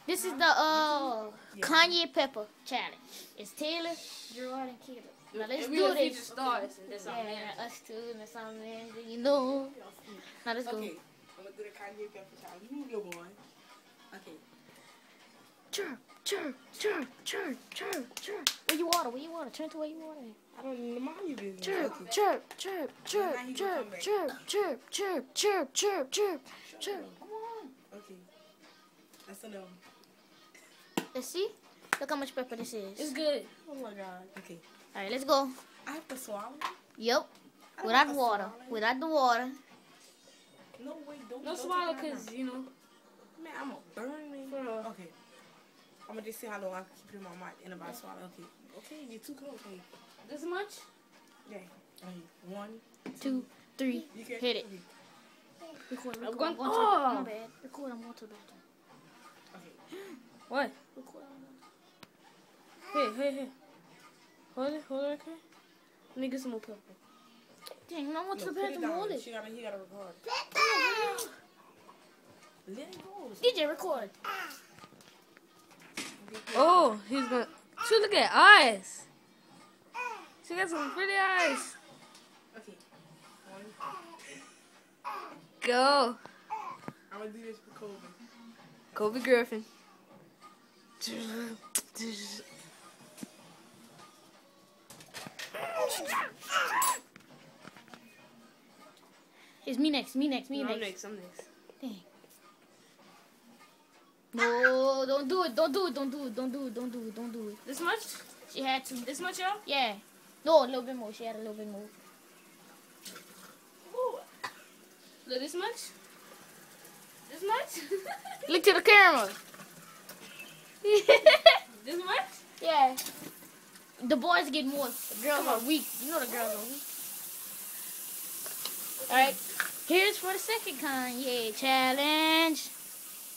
This is the Kanye Pepper challenge. It's Taylor, Gerard, and Caleb. Now let's do this. Stars, yeah, us two and something, you know. Now let's go. Okay, I'm gonna do the Kanye Pepper challenge. Move your boy. Okay. Chirp, chirp, chirp, chirp, chirp, chirp. Where you water? Where you water? Turn to where you water. I don't mind you business. Chirp, Okay. chirp, chirp, chirp, chirp, chirp, chirp, chirp, chirp, chirp, chirp, chirp. Come on. Okay. That's enough. Let's see. Look how much pepper this is. It's good. Oh my god. Okay. All right, let's go. I have to swallow? Yep. I don't Without have to water. swallow it. Without the water. No, wait, don't. No don't swallow, take it out cause now. you know. Man, I'm gonna burn me. Okay. I'm gonna just see how long I can keep it in my mouth and about swallow. Okay. Okay, you're too close. Okay. This much? Yeah. Okay. 1, 2, 3. You can Hit it. Okay. Record. I'm Record. going- I'm going to oh! my bad. Record. I'm going to the bathroom. Okay. What? Record. Hey. Hold it, okay? Let me get some more pepper. Dang, I went to No, the put it bathroom. down. Hold it. He gotta record. Let it go. DJ, record. Oh, he's gonna. She look at eyes. She got some pretty eyes. Okay. 1. Go. I'm gonna do this for Kobe. Kobe Griffin. It's me next. Me next. I'm next. Dang. No, don't do it. Don't do it. Don't do it. Don't do it. Don't do it. Don't do it. This much? She had to. This much, y'all? Yeah. No, a little bit more. She had a little bit more. Look, this much? This much? Look to the camera. This much? Yeah. The boys get more. The girls are weak. You know the girls are weak. Alright. Here's for the second Kanye challenge.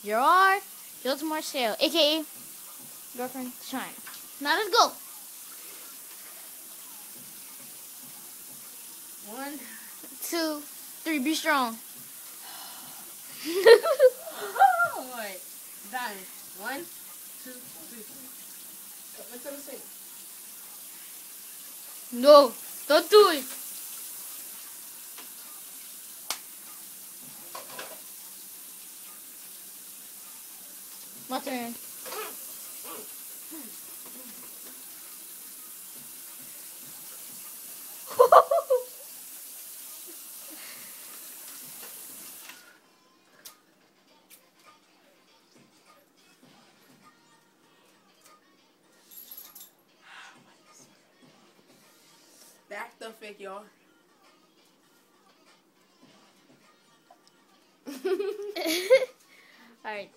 Gerard, here's Marcel, aka girlfriend China. Now let's go. 1, 2, 3. Be strong. Alright. Done. 1, 2, 3. Let's go to sink. No, don't do it. My turn. Back the fake, y'all. Alright,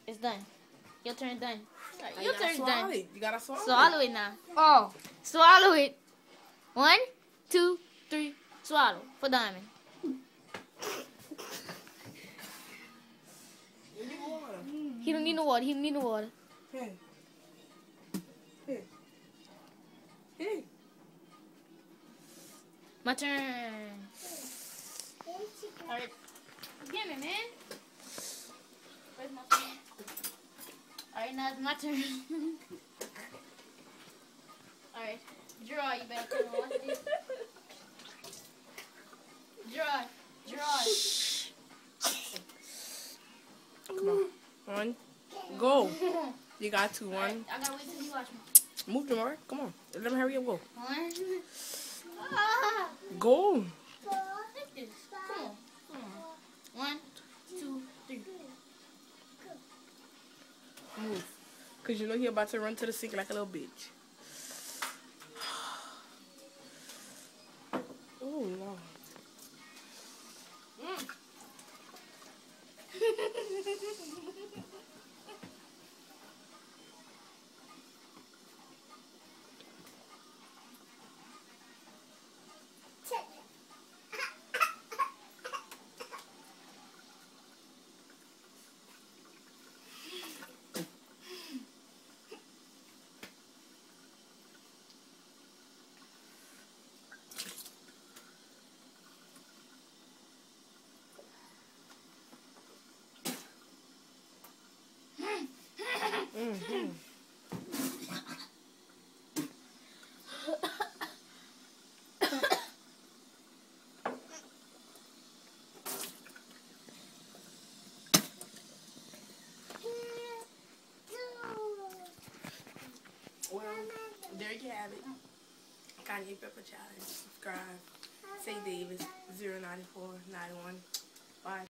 it's done. Your turn done. Right, You your gotta turn swallow done. it. You gotta swallow Swallow it. it now. Oh. Swallow it. 1, 2, 3. Swallow for Diamond. You need water. He don't need no water. He don't need no water. Hey. Hey. Hey. My turn. Alright. Give me, man. Where's my phone? Alright, now it's my turn. Alright. Draw, you better come on. Watch this. Draw. Come on. 1. Go. You got 2. 1. Alright, I gotta wait till you watch me. Move, Jamar. Come on. Let him hurry up. Go. 1. Ah. Go. Like this. Come on. 1, 2, 3. Move. Because you know he about to run to the sink like a little bitch. Oh, Lord. have it. Kanye Pepper Challenge. Subscribe. Say Davis 09491. Bye.